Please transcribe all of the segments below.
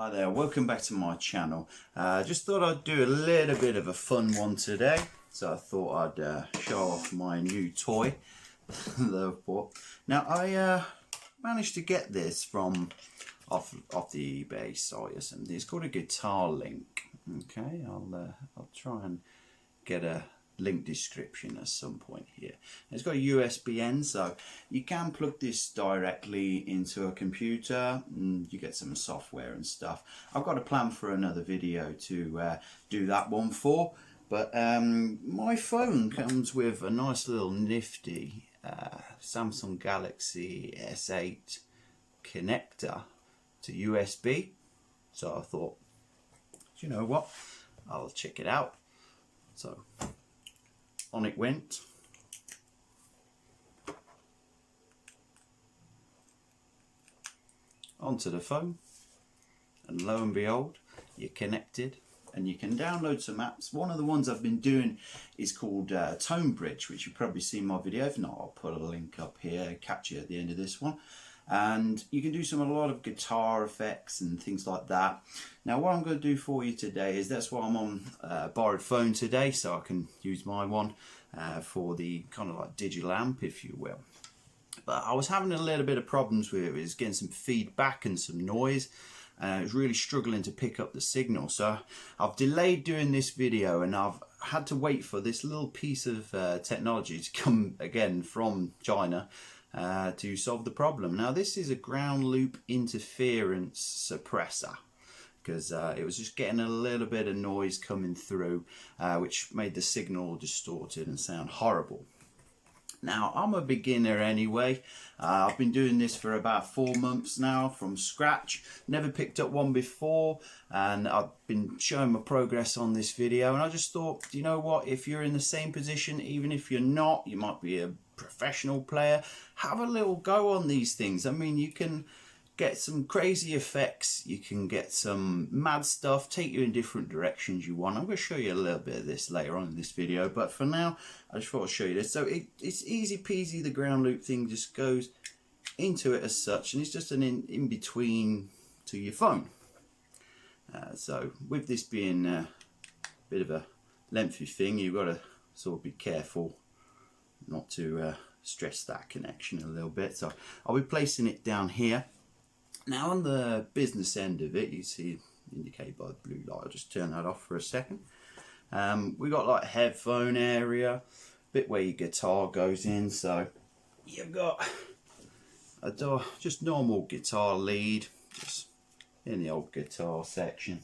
Hi there, welcome back to my channel. Just thought I'd do a little bit of a fun one today. So I thought I'd show off my new toy that I've bought. Now I managed to get this from off the eBay site or something. It's called a guitar link. Okay, I'll try and get a link description at some point here. It's got a USB-N, so you can plug this directly into a computer and you get some software and stuff. I've got a plan for another video to do that one for, but my phone comes with a nice little nifty Samsung Galaxy S8 connector to USB, so I thought, you know what, I'll check it out. So on it went. Onto the phone, and lo and behold, you're connected and you can download some apps. One of the ones I've been doing is called Tonebridge, which you've probably seen my video. If not, I'll put a link up here, catch you at the end of this one. And you can do a lot of guitar effects and things like that. Now what I'm going to do for you today is, that's why I'm on borrowed phone today, so I can use my one for the kind of like digital amp, if you will. But I was having a little bit of problems with it. It was getting some feedback and some noise, and it was really struggling to pick up the signal. So I've delayed doing this video, and I've had to wait for this little piece of technology to come again from China to solve the problem. Now this is a ground loop interference suppressor, because it was just getting a little bit of noise coming through, which made the signal distorted and sound horrible. Now I'm a beginner anyway. I've been doing this for about 4 months now from scratch. Never picked up one before, and I've been showing my progress on this video, and I just thought, you know what, if you're in the same position, even if you're not, you might be a professional player, have a little go on these things. I mean, you can get some crazy effects, you can get some mad stuff, take you in different directions you want. I'm going to show you a little bit of this later on in this video, but for now I just thought I'd show you this. So it's easy peasy. The ground loop thing just goes into it as such, and it's just an in between to your phone. So with this being a bit of a lengthy thing, you've got to sort of be careful not to stress that connection a little bit. So I'll be placing it down here. Now on the business end of it, you see indicated by the blue light. I'll just turn that off for a second. We got like headphone area, bit where your guitar goes in. So you've got a just normal guitar lead, just in the old guitar section.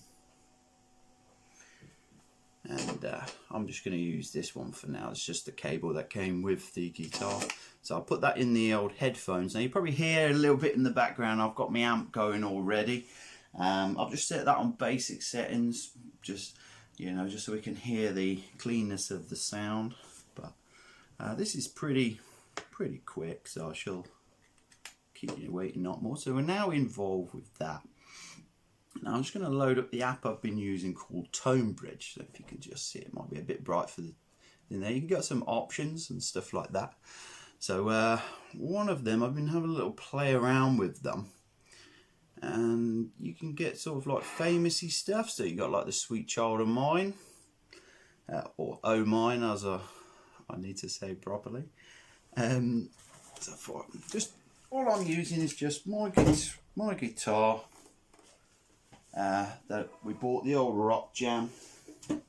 And I'm just going to use this one for now. It's just the cable that came with the guitar. So I'll put that in the old headphones. Now you probably hear a little bit in the background. I've got my amp going already. I've just set that on basic settings, just just so we can hear the cleanness of the sound. But this is pretty quick, so I shall keep you waiting not more. So we're now involved with that. Now I'm just going to load up the app I've been using called Tonebridge. So if you can just see, it might be a bit bright for in there. You can get some options and stuff like that. So one of them, I've been having a little play around with them, and you can get sort of like famousy stuff. So you got like the Sweet Child of Mine, or Oh Mine, as I need to say properly. So for just all I'm using is just my guitar. That we bought the old Rock Jam, and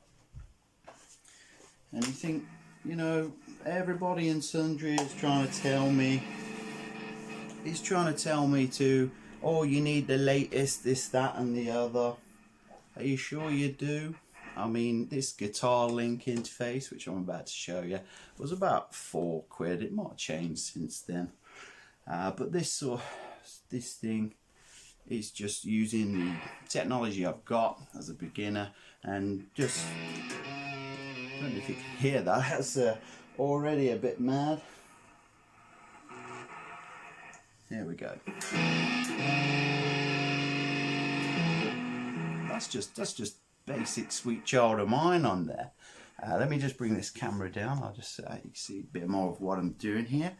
you think, everybody and sundry is trying to tell me, oh, you need the latest, this, that and the other. Are you sure you do? I mean, this guitar link interface, which I'm about to show you, was about £4. It might have changed since then, but this thing is just using the technology I've got as a beginner, and just, I don't know if you can hear that, that's already a bit mad. There we go. That's just basic Sweet Child of Mine on there. Let me just bring this camera down. I'll just you can see a bit more of what I'm doing here.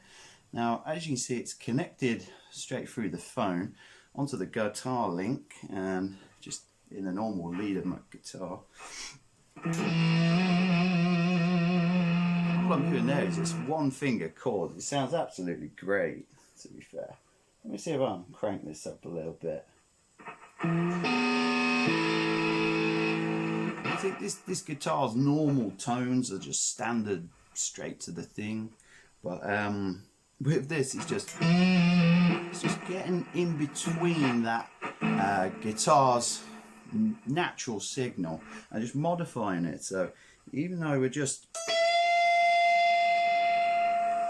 Now, as you can see, it's connected straight through the phone. onto the guitar link, and just in the normal lead of my guitar. All I'm doing there is just one finger chord. It sounds absolutely great, to be fair. Let me see if I can crank this up a little bit. I think this guitar's normal tones are just standard, straight to the thing, but with this it's just getting in between that guitar's natural signal and just modifying it. So even though we're just,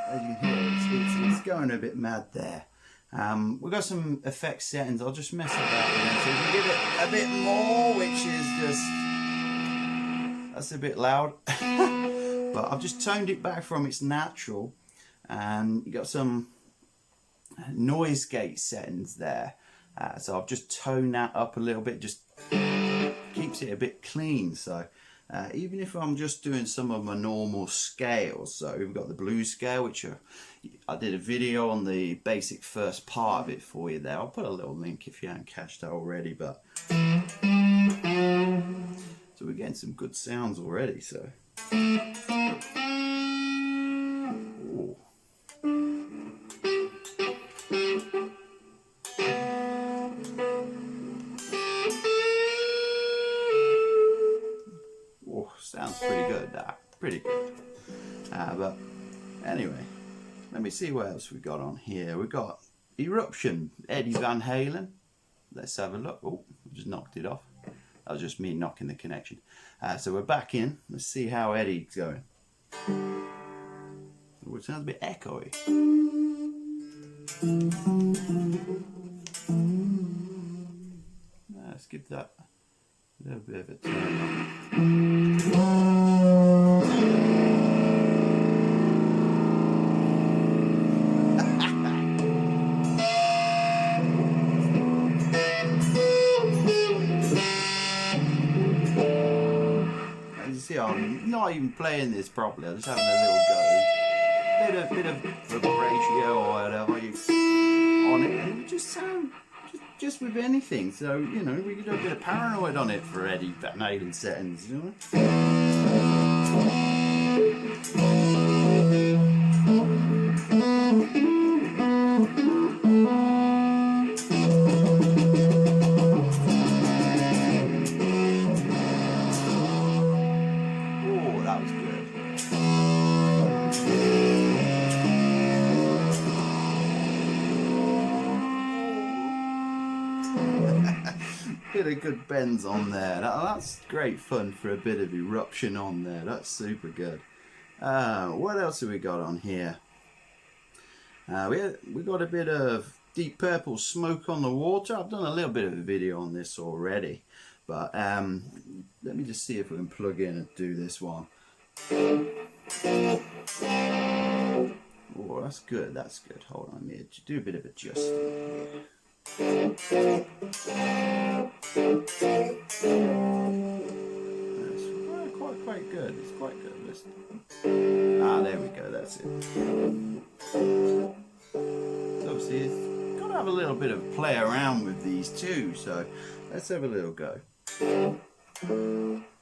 as you hear, it's going a bit mad there. We've got some effect settings. I'll just mess about with them so we can give it a bit more, which is just, that's a bit loud. But I've just toned it back from its natural, and you got some noise gate settings there. So I've just toned that up a little bit, just keeps it a bit clean. So even if I'm just doing some of my normal scales, so we've got the blues scale, which I did a video on the basic first part of it for you there. I'll put a little link if you haven't catched that already. But so we're getting some good sounds already. So ooh. Oh, sounds pretty good. That pretty good. But anyway, let me see what else we got on here. We got Eruption, Eddie Van Halen. Let's have a look. Oh, I just knocked it off. That was just me knocking the connection. So we're back in. Let's see how Eddie's going. Oh, it sounds a bit echoey. Let's give that a little bit of a turn on. See, I'm not even playing this properly. I'm just having a little go, bit of vibratio or whatever on it, and it just sound just with anything. So you know, we could do a bit of paranoid on it for Eddie Van Halen settings, you know. Bit of good bends on there. That's great fun for a bit of eruption on there. That's super good. What else have we got on here? We got a bit of Deep Purple, Smoke on the Water. I've done a little bit of a video on this already, but let me just see if we can plug in and do this one. Oh, that's good. That's good. Hold on, let me do a bit of adjusting here. It's quite good. It's quite good. Listen. There we go. That's it. So obviously, it's got to have a little bit of play around with these too. So let's have a little go.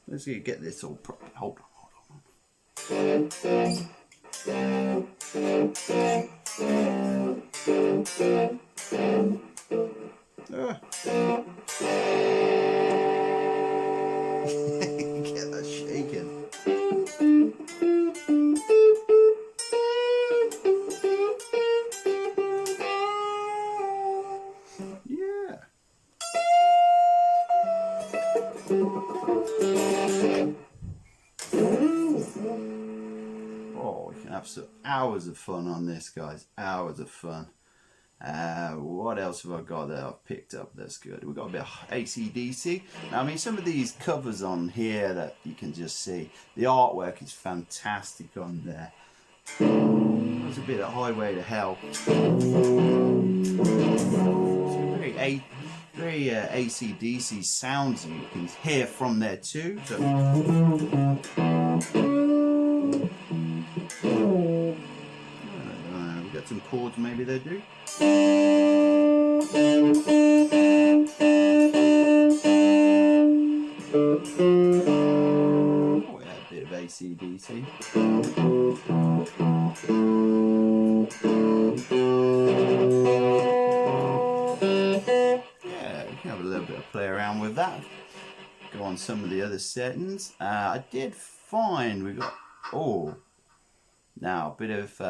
Let's get this all proper. Hold on. Get that shaking. Yeah. Oh, we can have some hours of fun on this, guys. Hours of fun. What else have I got that I've picked up that's good? We've got a bit of acdc. Now, I mean, some of these covers on here that you can just see, the artwork is fantastic on there. There's a bit of Highway to Hell. It's very acdc sounds you can hear from there too. So we've got some chords maybe they do. acdc. Yeah, you can have a little bit of play around with that. Go on some of the other settings. I did find we got, oh, now a bit of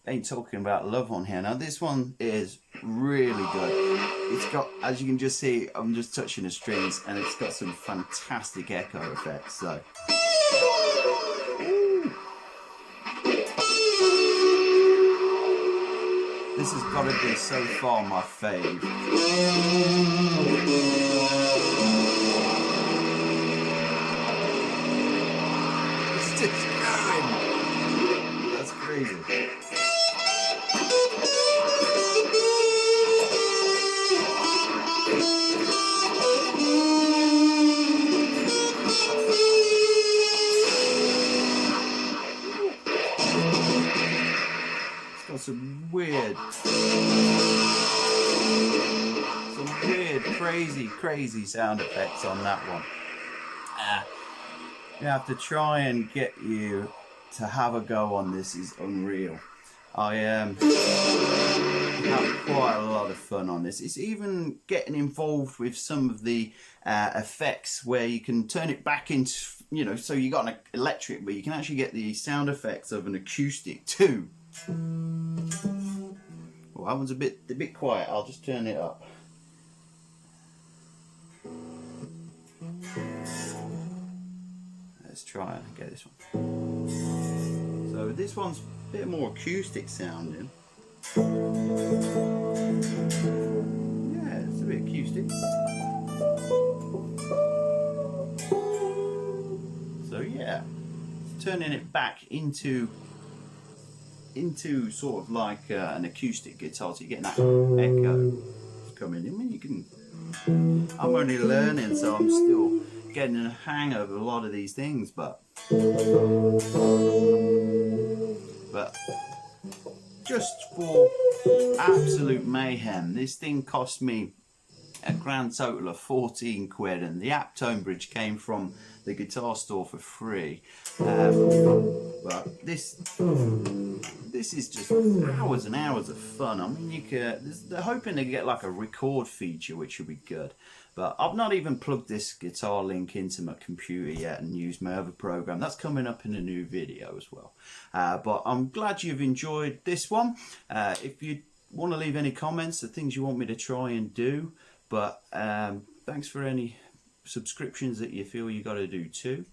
ain't talking about love on here. Now this one is really good. It's got, as you can just see, I'm just touching the strings, and it's got some fantastic echo effects. So this has got to be so far my fave. It's just going. That's crazy. It's got some weird, crazy sound effects on that one. You have to try and get you to have a go on this. Is unreal. I have quite a lot of fun on this. It's even getting involved with some of the effects where you can turn it back into, you know, so you got an electric, but you can actually get the sound effects of an acoustic too. Well, that one's a bit quiet. I'll just turn it up. Let's try and get this one. So this one's a bit more acoustic sounding. Yeah, it's a bit acoustic. So yeah, turning it back into sort of like an acoustic guitar, so you're getting that echo coming in. I mean, you can. I'm only learning, so I'm still getting a hang of a lot of these things, but just for absolute mayhem, this thing cost me a grand total of 14 quid, and the app Tonebridge came from the guitar store for free. But this is just hours and hours of fun. I mean, they're hoping to get like a record feature, which would be good. But I've not even plugged this guitar link into my computer yet and used my other program. That's coming up in a new video as well. But I'm glad you've enjoyed this one. If you want to leave any comments, the things you want me to try and do. But thanks for any subscriptions that you feel you got to do too.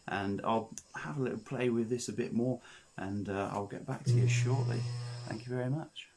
And I'll have a little play with this a bit more, and I'll get back to you shortly. Thank you very much.